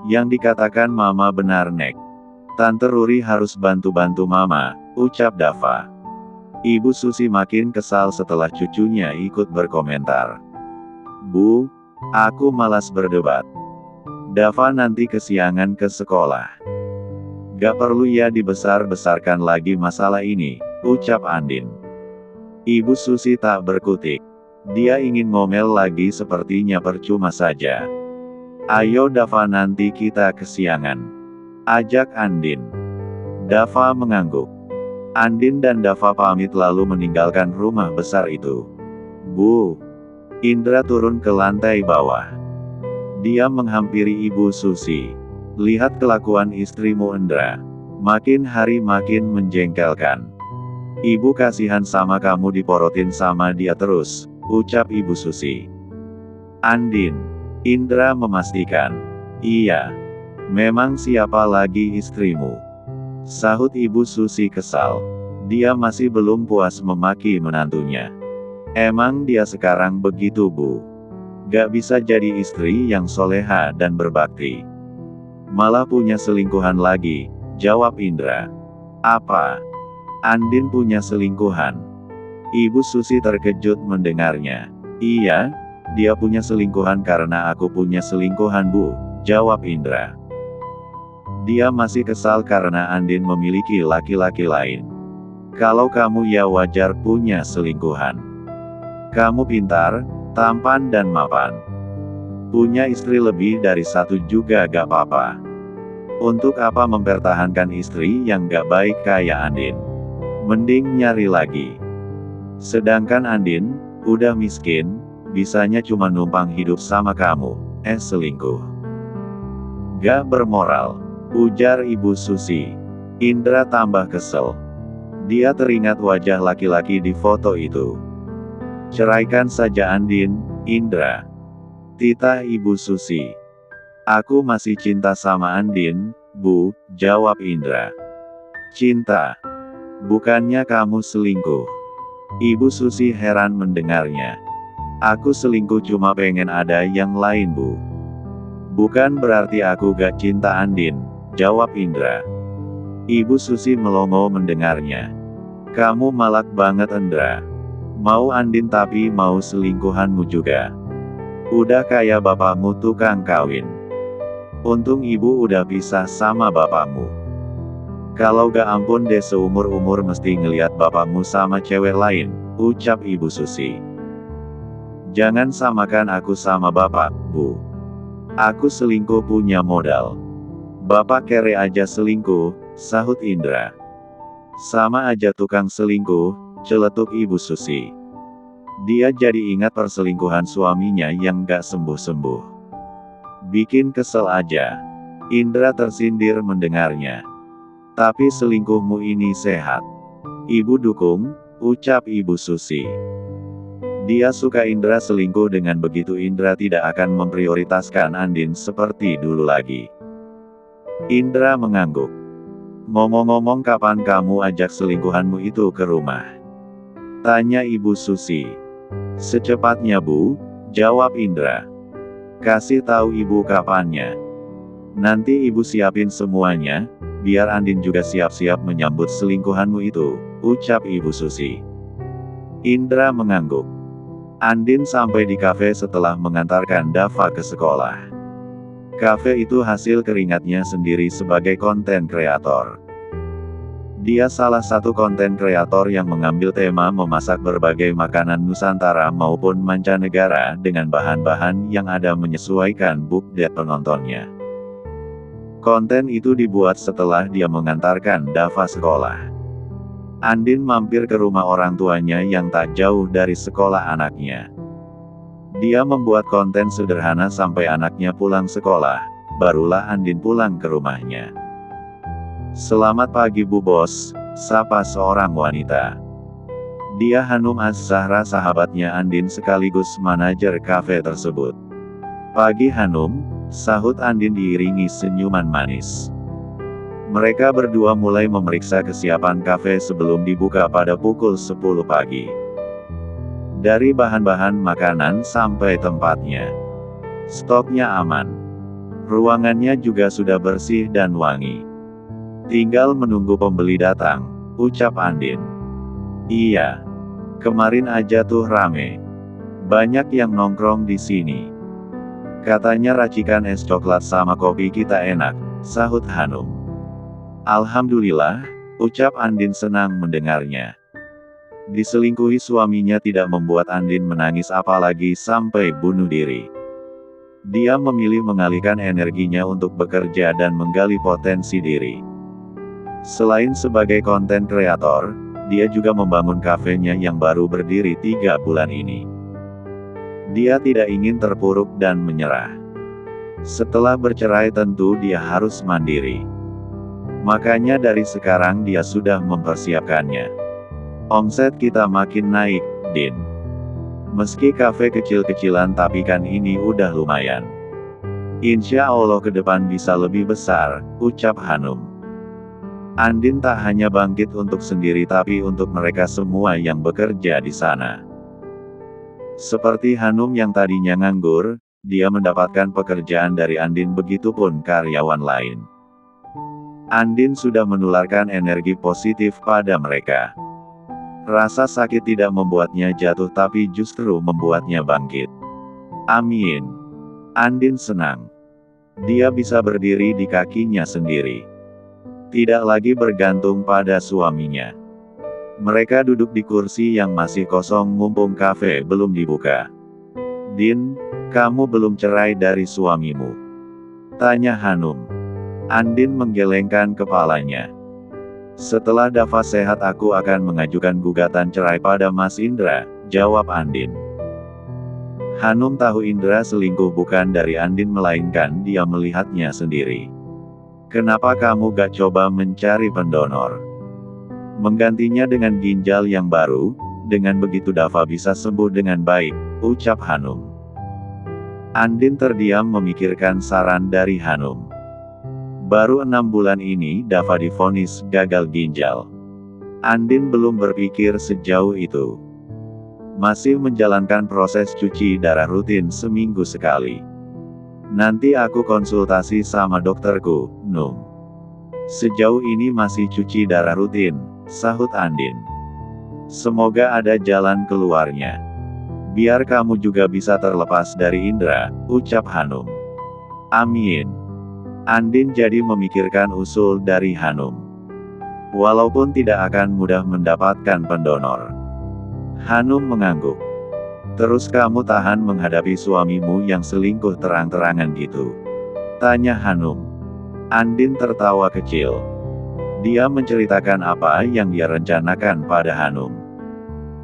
Yang dikatakan Mama benar Nek. Tante Ruri harus bantu-bantu Mama, ucap Dava. Ibu Susi makin kesal setelah cucunya ikut berkomentar. Bu, aku malas berdebat. Dava nanti kesiangan ke sekolah. Gak perlu ya dibesar-besarkan lagi masalah ini, ucap Andin. Ibu Susi tak berkutik. Dia ingin ngomel lagi sepertinya percuma saja. Ayo Dava nanti kita kesiangan. Ajak Andin. Dava mengangguk. Andin dan Dava pamit lalu meninggalkan rumah besar itu. Bu. Indra turun ke lantai bawah. Dia menghampiri Ibu Susi. Lihat kelakuan istrimu Indra. Makin hari makin menjengkelkan. Ibu kasihan sama kamu diporotin sama dia terus, ucap Ibu Susi. Andin. Indra memastikan. Iya. Memang siapa lagi istrimu? Sahut Ibu Susi kesal. Dia masih belum puas memaki menantunya. Emang dia sekarang begitu Bu? Gak bisa jadi istri yang soleha dan berbakti. Malah punya selingkuhan lagi, jawab Indra. Apa? Andin punya selingkuhan? Ibu Susi terkejut mendengarnya. Iya, dia punya selingkuhan karena aku punya selingkuhan Bu, jawab Indra. Dia masih kesal karena Andin memiliki laki-laki lain. Kalau kamu ya wajar punya selingkuhan. Kamu pintar, tampan dan mapan. Punya istri lebih dari satu juga gak apa-apa. Untuk apa mempertahankan istri yang gak baik kayak Andin? Mending nyari lagi. Sedangkan Andin, udah miskin, bisanya cuma numpang hidup sama kamu, selingkuh. Gak bermoral, ujar Ibu Susi. Indra tambah kesel. Dia teringat wajah laki-laki di foto itu. Ceraikan saja Andin, Indra. Titah Ibu Susi. Aku masih cinta sama Andin, Bu, jawab Indra. Cinta? Bukannya kamu selingkuh? Ibu Susi heran mendengarnya. Aku selingkuh cuma pengen ada yang lain Bu. Bukan berarti aku gak cinta Andin, jawab Indra. Ibu Susi melongo mendengarnya. Kamu malak banget Indra. Mau Andin tapi mau selingkuhanmu juga. Udah kayak bapakmu tukang kawin. Untung ibu udah pisah sama bapakmu. Kalau gak ampun deh seumur-umur mesti ngeliat bapakmu sama cewek lain, ucap Ibu Susi. Jangan samakan aku sama bapak, Bu. Aku selingkuh punya modal. Bapak kere aja selingkuh, sahut Indra. Sama aja tukang selingkuh, celetuk Ibu Susi. Dia jadi ingat perselingkuhan suaminya yang gak sembuh-sembuh. Bikin kesel aja. Indra tersindir mendengarnya. Tapi selingkuhmu ini sehat. Ibu dukung, ucap Ibu Susi. Dia suka Indra selingkuh dengan begitu Indra tidak akan memprioritaskan Andin seperti dulu lagi. Indra mengangguk. Ngomong-ngomong kapan kamu ajak selingkuhanmu itu ke rumah? Tanya Ibu Susi. Secepatnya Bu, jawab Indra. Kasih tahu Ibu kapannya. Nanti Ibu siapin semuanya, biar Andin juga siap-siap menyambut selingkuhanmu itu, ucap Ibu Susi. Indra mengangguk. Andin sampai di kafe setelah mengantarkan Dava ke sekolah. Kafe itu hasil keringatnya sendiri sebagai konten kreator. Dia salah satu konten kreator yang mengambil tema memasak berbagai makanan Nusantara maupun mancanegara dengan bahan-bahan yang ada menyesuaikan budget penontonnya. Konten itu dibuat setelah dia mengantarkan Dava sekolah. Andin mampir ke rumah orang tuanya yang tak jauh dari sekolah anaknya. Dia membuat konten sederhana sampai anaknya pulang sekolah, barulah Andin pulang ke rumahnya. Selamat pagi Bu Bos, sapa seorang wanita. Dia Hanum Az-Zahra sahabatnya Andin sekaligus manajer kafe tersebut. Pagi Hanum, sahut Andin diiringi senyuman manis. Mereka berdua mulai memeriksa kesiapan kafe sebelum dibuka pada pukul 10 pagi. Dari bahan-bahan makanan sampai tempatnya. Stoknya aman. Ruangannya juga sudah bersih dan wangi. Tinggal menunggu pembeli datang, ucap Andin. Iya. Kemarin aja tuh rame. Banyak yang nongkrong di sini. Katanya racikan es coklat sama kopi kita enak, sahut Hanum. Alhamdulillah, ucap Andin senang mendengarnya. Diselingkuhi suaminya tidak membuat Andin menangis apalagi sampai bunuh diri. Dia memilih mengalihkan energinya untuk bekerja dan menggali potensi diri. Selain sebagai konten kreator, dia juga membangun kafenya yang baru berdiri 3 bulan ini. Dia tidak ingin terpuruk dan menyerah. Setelah bercerai tentu dia harus mandiri. Makanya dari sekarang dia sudah mempersiapkannya. Omset kita makin naik, Din. Meski kafe kecil-kecilan tapi kan ini udah lumayan. Insya Allah ke depan bisa lebih besar, ucap Hanum. Andin tak hanya bangkit untuk sendiri tapi untuk mereka semua yang bekerja di sana. Seperti Hanum yang tadinya nganggur, dia mendapatkan pekerjaan dari Andin, begitupun karyawan lain. Andin sudah menularkan energi positif pada mereka. Rasa sakit tidak membuatnya jatuh tapi justru membuatnya bangkit. Amin. Andin senang. Dia bisa berdiri di kakinya sendiri. Tidak lagi bergantung pada suaminya. Mereka duduk di kursi yang masih kosong mumpung kafe belum dibuka. Din, kamu belum cerai dari suamimu? Tanya Hanum. Andin menggelengkan kepalanya. Setelah Dava sehat aku akan mengajukan gugatan cerai pada Mas Indra, jawab Andin. Hanum tahu Indra selingkuh bukan dari Andin melainkan dia melihatnya sendiri. Kenapa kamu gak coba mencari pendonor? Menggantinya dengan ginjal yang baru, dengan begitu Dava bisa sembuh dengan baik, ucap Hanum. Andin terdiam memikirkan saran dari Hanum. Baru 6 bulan ini Dava divonis gagal ginjal. Andin belum berpikir sejauh itu. Masih menjalankan proses cuci darah rutin seminggu sekali. Nanti aku konsultasi sama dokterku, Num. Sejauh ini masih cuci darah rutin, sahut Andin. Semoga ada jalan keluarnya. Biar kamu juga bisa terlepas dari Indra, ucap Hanum. Amin. Andin jadi memikirkan usul dari Hanum. Walaupun tidak akan mudah mendapatkan pendonor. Hanum mengangguk. Terus kamu tahan menghadapi suamimu yang selingkuh terang-terangan gitu? Tanya Hanum. Andin tertawa kecil. Dia menceritakan apa yang dia rencanakan pada Hanum.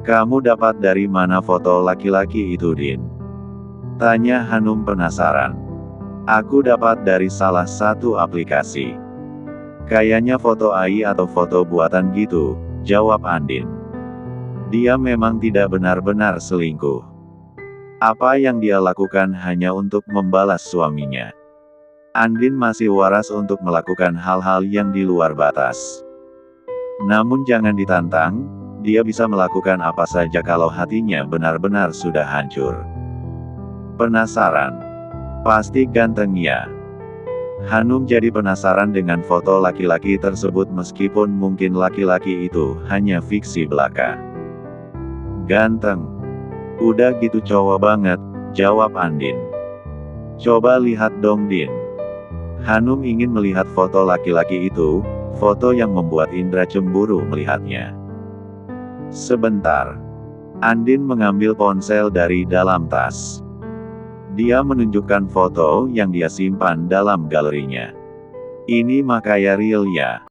Kamu dapat dari mana foto laki-laki itu, Din? Tanya Hanum penasaran. Aku dapat dari salah satu aplikasi. Kayaknya foto AI atau foto buatan gitu, jawab Andin. Dia memang tidak benar-benar selingkuh. Apa yang dia lakukan hanya untuk membalas suaminya. Andin masih waras untuk melakukan hal-hal yang di luar batas. Namun jangan ditantang, dia bisa melakukan apa saja kalau hatinya benar-benar sudah hancur. Penasaran? Pasti ganteng ya. Hanum jadi penasaran dengan foto laki-laki tersebut meskipun mungkin laki-laki itu hanya fiksi belaka. Ganteng. Udah gitu cowok banget, jawab Andin. Coba lihat dong, Din. Hanum ingin melihat foto laki-laki itu, foto yang membuat Indra cemburu melihatnya. Sebentar. Andin mengambil ponsel dari dalam tas. Dia menunjukkan foto yang dia simpan dalam galerinya. Ini mah kayak real ya.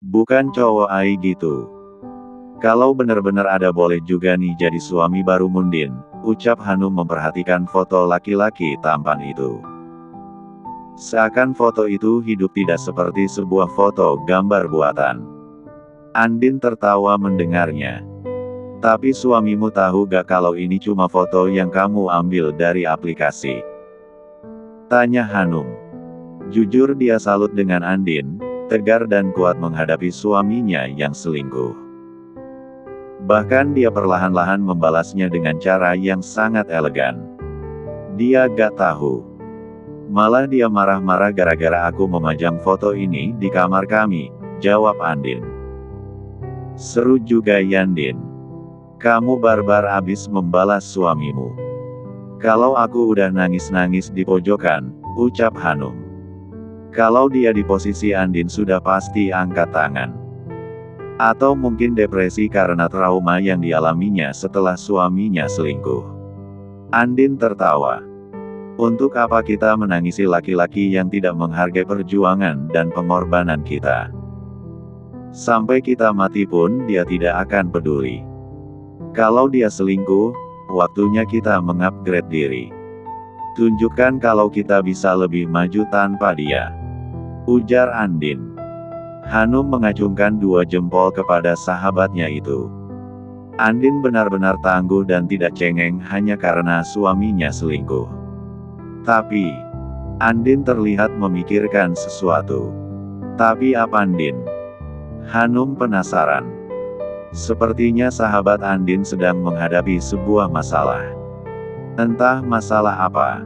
Bukan cowok AI gitu. Kalau benar-benar ada boleh juga nih jadi suami baru Mundin, ucap Hanum memperhatikan foto laki-laki tampan itu. Seakan foto itu hidup tidak seperti sebuah foto gambar buatan. Andin tertawa mendengarnya. Tapi suamimu tahu gak kalau ini cuma foto yang kamu ambil dari aplikasi? Tanya Hanum. Jujur dia salut dengan Andin, tegar dan kuat menghadapi suaminya yang selingkuh. Bahkan dia perlahan-lahan membalasnya dengan cara yang sangat elegan. Dia gak tahu Malah dia marah-marah gara-gara aku memajang foto ini di kamar kami, jawab Andin. Seru juga Yandin. Kamu barbar abis membalas suamimu. Kalau aku udah nangis-nangis di pojokan, ucap Hanum. Kalau dia di posisi Andin sudah pasti angkat tangan. Atau mungkin depresi karena trauma yang dialaminya setelah suaminya selingkuh. Andin tertawa. Untuk apa kita menangisi laki-laki yang tidak menghargai perjuangan dan pengorbanan kita? Sampai kita mati pun dia tidak akan peduli. Kalau dia selingkuh, waktunya kita mengupgrade diri. Tunjukkan kalau kita bisa lebih maju tanpa dia, ujar Andin. Hanum mengacungkan 2 jempol kepada sahabatnya itu. Andin benar-benar tangguh dan tidak cengeng hanya karena suaminya selingkuh. Tapi, Andin terlihat memikirkan sesuatu. Tapi apa Andin? Hanum penasaran. Sepertinya sahabat Andin sedang menghadapi sebuah masalah. Entah masalah apa.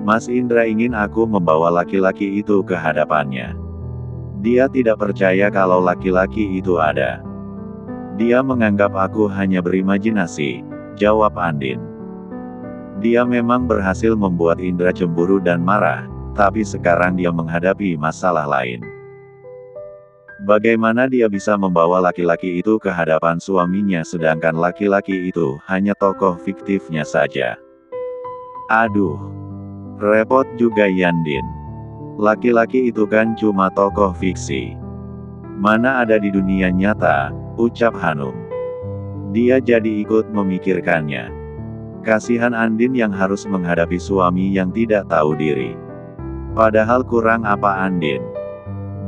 Mas Indra ingin aku membawa laki-laki itu ke hadapannya. Dia tidak percaya kalau laki-laki itu ada. Dia menganggap aku hanya berimajinasi, jawab Andin. Dia memang berhasil membuat Indra cemburu dan marah, tapi sekarang dia menghadapi masalah lain. Bagaimana dia bisa membawa laki-laki itu ke hadapan suaminya sedangkan laki-laki itu hanya tokoh fiktifnya saja? Aduh, repot juga Yandin. Laki-laki itu kan cuma tokoh fiksi. Mana ada di dunia nyata, ucap Hanum. Dia jadi ikut memikirkannya. Kasihan Andin yang harus menghadapi suami yang tidak tahu diri. Padahal kurang apa Andin?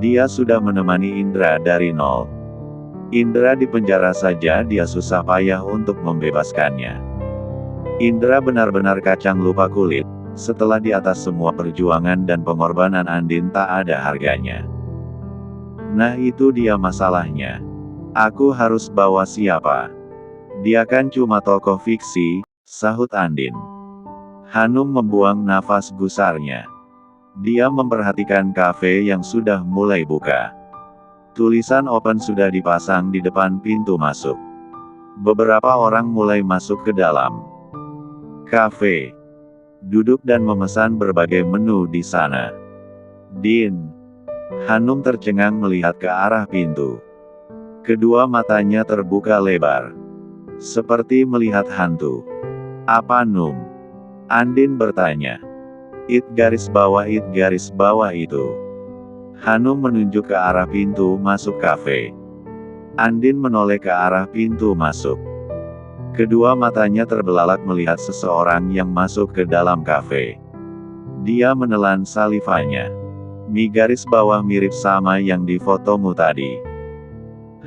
Dia sudah menemani Indra dari nol. Indra di penjara saja dia susah payah untuk membebaskannya. Indra benar-benar kacang lupa kulit. Setelah di atas semua perjuangan dan pengorbanan Andin tak ada harganya. Nah itu dia masalahnya. Aku harus bawa siapa? Dia kan cuma tokoh fiksi, sahut Andin. Hanum membuang nafas gusarnya. Dia memperhatikan kafe yang sudah mulai buka. Tulisan open sudah dipasang di depan pintu masuk. Beberapa orang mulai masuk ke dalam kafe. Duduk dan memesan berbagai menu di sana. Din. Hanum tercengang melihat ke arah pintu. Kedua matanya terbuka lebar. Seperti melihat hantu. Apa Num? Andin bertanya. It garis bawah itu. Hanum menunjuk ke arah pintu masuk kafe. Andin menoleh ke arah pintu masuk. Kedua matanya terbelalak melihat seseorang yang masuk ke dalam kafe. Dia menelan salivanya. Mi garis bawah mirip sama yang di fotomu tadi.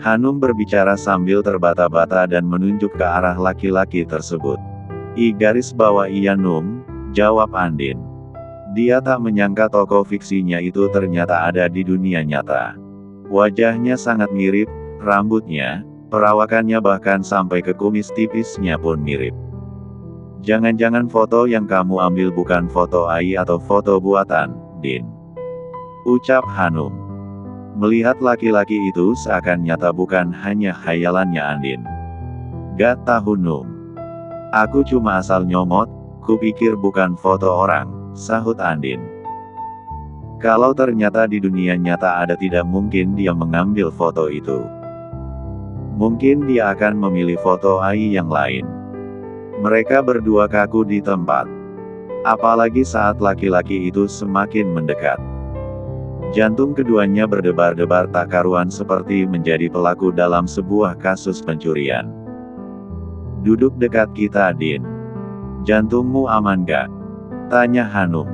Hanum berbicara sambil terbata-bata dan menunjuk ke arah laki-laki tersebut. I garis bawah iya Num, jawab Andin. Dia tak menyangka tokoh fiksinya itu ternyata ada di dunia nyata. Wajahnya sangat mirip, rambutnya, perawakannya bahkan sampai ke kumis tipisnya pun mirip. Jangan-jangan foto yang kamu ambil bukan foto AI atau foto buatan, Din, ucap Hanum. Melihat laki-laki itu seakan nyata bukan hanya khayalannya Andin. Gak tahu Num. Aku cuma asal nyomot, kupikir bukan foto orang, sahut Andin. Kalau ternyata di dunia nyata ada tidak mungkin dia mengambil foto itu. Mungkin dia akan memilih foto AI yang lain. Mereka berdua kaku di tempat. Apalagi saat laki-laki itu semakin mendekat. Jantung keduanya berdebar-debar tak karuan seperti menjadi pelaku dalam sebuah kasus pencurian. Duduk dekat kita Din. Jantungmu aman gak? Tanya Hanum.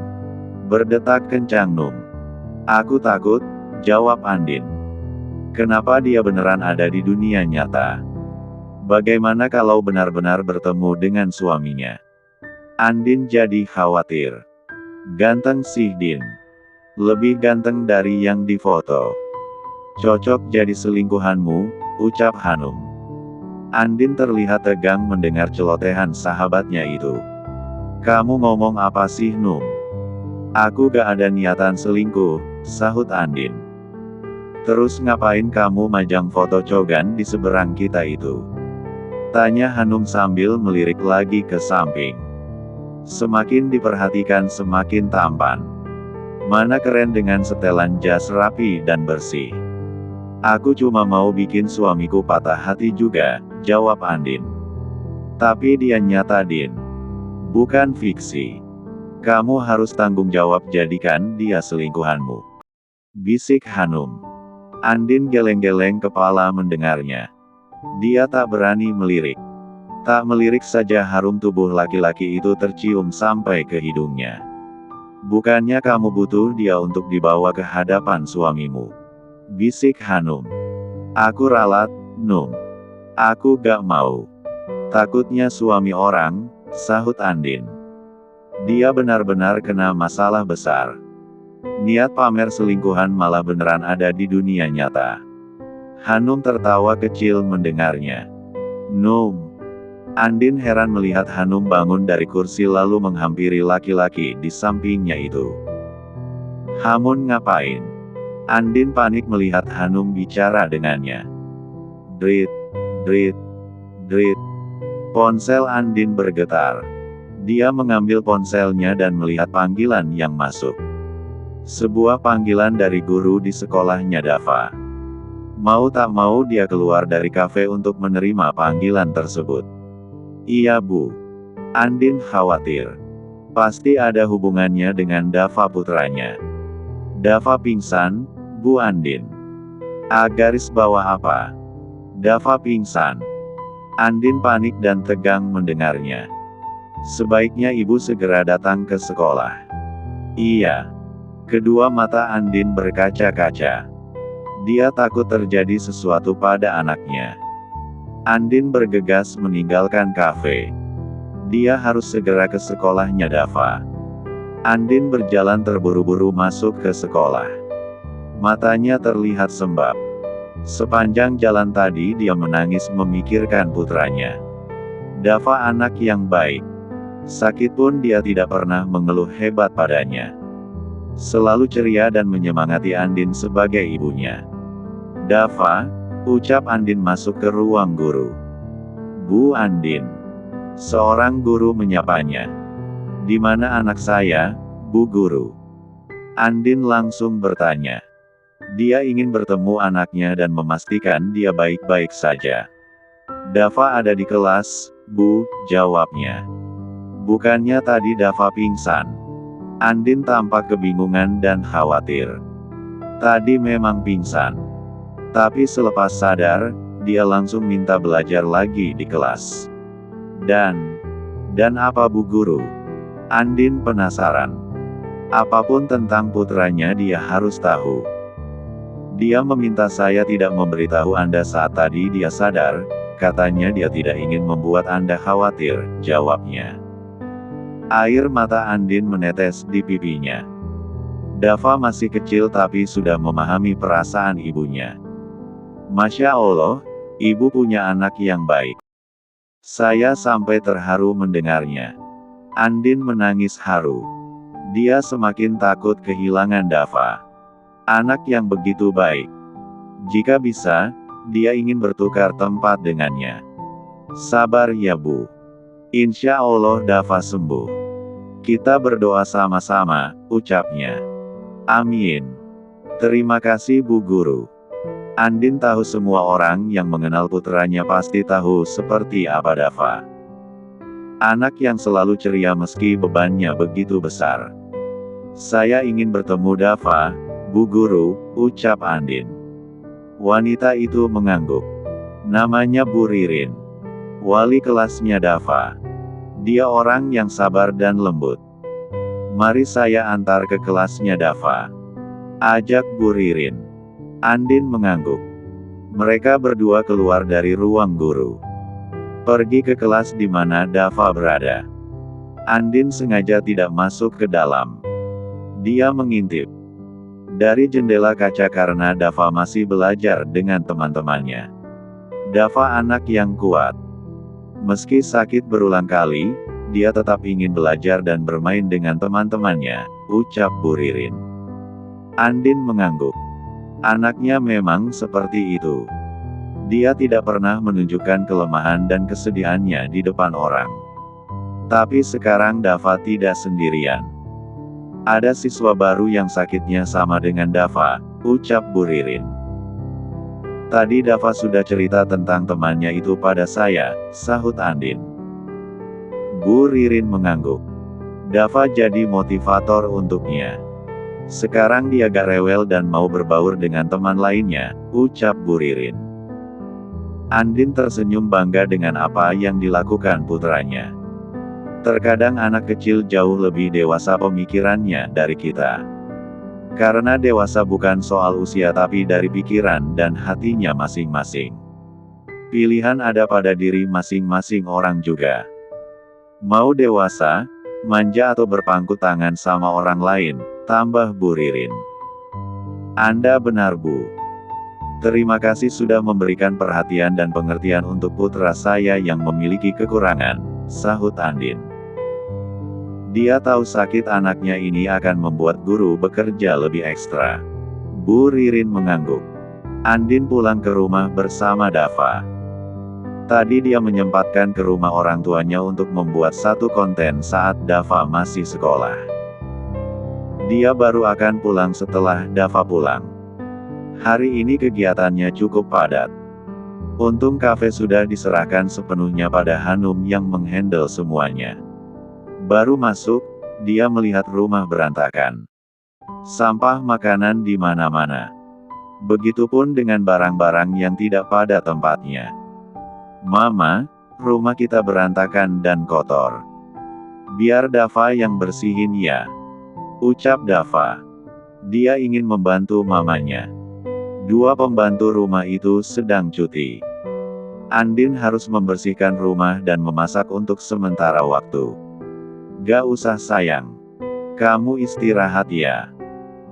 Berdetak kencang Num. Aku takut, jawab Andin. Kenapa dia beneran ada di dunia nyata? Bagaimana kalau benar-benar bertemu dengan suaminya? Andin jadi khawatir. Ganteng sih Din. Lebih ganteng dari yang difoto. Cocok jadi selingkuhanmu, ucap Hanum. Andin terlihat tegang mendengar celotehan sahabatnya itu. Kamu ngomong apa sih Num? Aku gak ada niatan selingkuh, sahut Andin. Terus ngapain kamu majang foto cogan di seberang kita itu? Tanya Hanum sambil melirik lagi ke samping. Semakin diperhatikan semakin tampan. Mana keren dengan setelan jas rapi dan bersih. Aku cuma mau bikin suamiku patah hati juga, jawab Andin. Tapi dia nyata Din. Bukan fiksi. Kamu harus tanggung jawab jadikan dia selingkuhanmu. Bisik Hanum. Andin geleng-geleng kepala mendengarnya. Dia tak berani melirik. Tak melirik saja harum tubuh laki-laki itu tercium sampai ke hidungnya. Bukannya kamu butuh dia untuk dibawa ke hadapan suamimu? Bisik Hanum. Aku ralat, Num. Aku gak mau. Takutnya suami orang, sahut Andin. Dia benar-benar kena masalah besar. Niat pamer selingkuhan malah beneran ada di dunia nyata. Hanum tertawa kecil mendengarnya. Num. Andin heran melihat Hanum bangun dari kursi lalu menghampiri laki-laki di sampingnya itu. Hamun ngapain? Andin panik melihat Hanum bicara dengannya. Drit, drit, drit. Ponsel Andin bergetar. Dia mengambil ponselnya dan melihat panggilan yang masuk. Sebuah panggilan dari guru di sekolahnya Dava. Mau tak mau dia keluar dari kafe untuk menerima panggilan tersebut. Iya Bu. Andin khawatir. Pasti ada hubungannya dengan Dava putranya. Dava pingsan, Bu Andin. Garis bawah apa? Dava pingsan. Andin panik dan tegang mendengarnya. Sebaiknya ibu segera datang ke sekolah. Iya. Kedua mata Andin berkaca-kaca. Dia takut terjadi sesuatu pada anaknya. Andin bergegas meninggalkan kafe. Dia harus segera ke sekolahnya Dava. Andin berjalan terburu-buru masuk ke sekolah. Matanya terlihat sembab. Sepanjang jalan tadi dia menangis memikirkan putranya. Dava anak yang baik. Sakit pun dia tidak pernah mengeluh hebat padanya. Selalu ceria dan menyemangati Andin sebagai ibunya. Dava, ucap Andin masuk ke ruang guru. Bu Andin. Seorang guru menyapanya. Di mana anak saya, Bu Guru? Andin langsung bertanya. Dia ingin bertemu anaknya dan memastikan dia baik-baik saja. Dava ada di kelas, Bu, jawabnya. Bukannya tadi Dava pingsan? Andin tampak kebingungan dan khawatir. Tadi memang pingsan. Tapi selepas sadar, dia langsung minta belajar lagi di kelas. Dan apa Bu Guru? Andin penasaran. Apapun tentang putranya dia harus tahu. Dia meminta saya tidak memberitahu Anda saat tadi dia sadar, katanya dia tidak ingin membuat Anda khawatir, jawabnya. Air mata Andin menetes di pipinya. Dava masih kecil tapi sudah memahami perasaan ibunya. Masya Allah, ibu punya anak yang baik. Saya sampai terharu mendengarnya. Andin menangis haru. Dia semakin takut kehilangan Dava. Anak yang begitu baik. Jika bisa, dia ingin bertukar tempat dengannya. Sabar ya Bu. Insya Allah Dava sembuh. Kita berdoa sama-sama, ucapnya. Amin. Terima kasih Bu Guru. Andin tahu semua orang yang mengenal putranya pasti tahu seperti apa Dava. Anak yang selalu ceria meski bebannya begitu besar. Saya ingin bertemu Dava, Bu Guru, ucap Andin. Wanita itu mengangguk. Namanya Bu Ririn. Wali kelasnya Dava. Dia orang yang sabar dan lembut. Mari saya antar ke kelasnya Dava. Ajak Bu Ririn. Andin mengangguk. Mereka berdua keluar dari ruang guru. Pergi ke kelas di mana Dava berada. Andin sengaja tidak masuk ke dalam. Dia mengintip dari jendela kaca karena Dava masih belajar dengan teman-temannya. Dava anak yang kuat. Meski sakit berulang kali, dia tetap ingin belajar dan bermain dengan teman-temannya, ucap Bu Ririn. Andin mengangguk. Anaknya memang seperti itu. Dia tidak pernah menunjukkan kelemahan dan kesedihannya di depan orang. Tapi sekarang Dava tidak sendirian. Ada siswa baru yang sakitnya sama dengan Dava, ucap Bu Ririn. Tadi Dava sudah cerita tentang temannya itu pada saya, sahut Andin. Bu Ririn mengangguk. Dava jadi motivator untuknya. Sekarang dia gak rewel dan mau berbaur dengan teman lainnya, ucap Bu Ririn. Andin tersenyum bangga dengan apa yang dilakukan putranya. Terkadang anak kecil jauh lebih dewasa pemikirannya dari kita. Karena dewasa bukan soal usia tapi dari pikiran dan hatinya masing-masing. Pilihan ada pada diri masing-masing orang juga. Mau dewasa, manja atau berpangku tangan sama orang lain, tambah Bu Ririn. Anda benar Bu. Terima kasih sudah memberikan perhatian dan pengertian untuk putra saya yang memiliki kekurangan, sahut Andin. Dia tahu sakit anaknya ini akan membuat guru bekerja lebih ekstra. Bu Ririn mengangguk. Andin pulang ke rumah bersama Dava. Tadi dia menyempatkan ke rumah orang tuanya untuk membuat satu konten saat Dava masih sekolah. Dia baru akan pulang setelah Dava pulang. Hari ini kegiatannya cukup padat. Untung kafe sudah diserahkan sepenuhnya pada Hanum yang menghandle semuanya. Baru masuk, dia melihat rumah berantakan. Sampah makanan di mana-mana. Begitupun dengan barang-barang yang tidak pada tempatnya. Mama, rumah kita berantakan dan kotor. Biar Dava yang bersihin ya, ucap Dava. Dia ingin membantu mamanya. Dua pembantu rumah itu sedang cuti. Andin harus membersihkan rumah dan memasak untuk sementara waktu. Gak usah sayang. Kamu istirahat ya.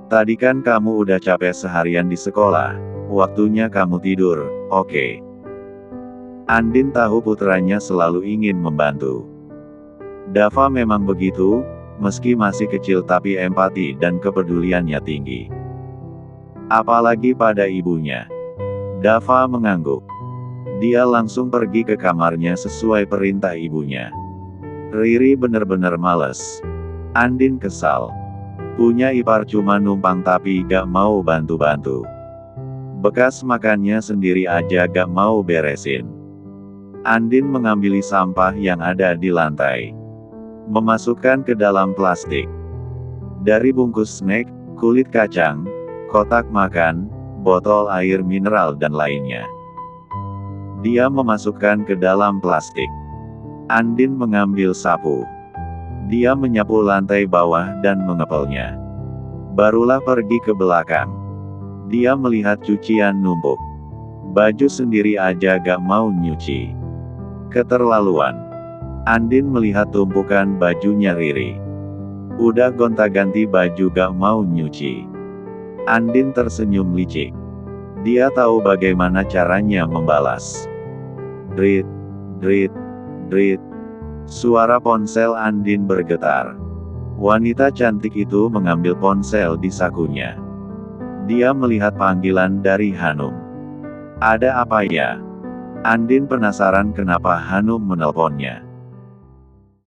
Tadi kan kamu udah capek seharian di sekolah. Waktunya kamu tidur, oke? Andin tahu putranya selalu ingin membantu. Dava memang begitu, meski masih kecil tapi empati dan kepeduliannya tinggi. Apalagi pada ibunya. Dava mengangguk. Dia langsung pergi ke kamarnya sesuai perintah ibunya. Riri bener-bener males. Andin kesal. Punya ipar cuma numpang tapi gak mau bantu-bantu. Bekas makannya sendiri aja gak mau beresin. Andin mengambil sampah yang ada di lantai. Memasukkan ke dalam plastik. Dari bungkus snack, kulit kacang, kotak makan, botol air mineral dan lainnya. Dia memasukkan ke dalam plastik. Andin mengambil sapu. Dia menyapu lantai bawah dan mengepelnya. Barulah pergi ke belakang. Dia melihat cucian numpuk. Baju sendiri aja gak mau nyuci. Keterlaluan. Andin melihat tumpukan bajunya Riri. Udah gonta-ganti baju gak mau nyuci. Andin tersenyum licik. Dia tahu bagaimana caranya membalas. Drit, drit, drit. Suara ponsel Andin bergetar. Wanita cantik itu mengambil ponsel di sakunya. Dia melihat panggilan dari Hanum. Ada apa ya? Andin penasaran kenapa Hanum menelponnya.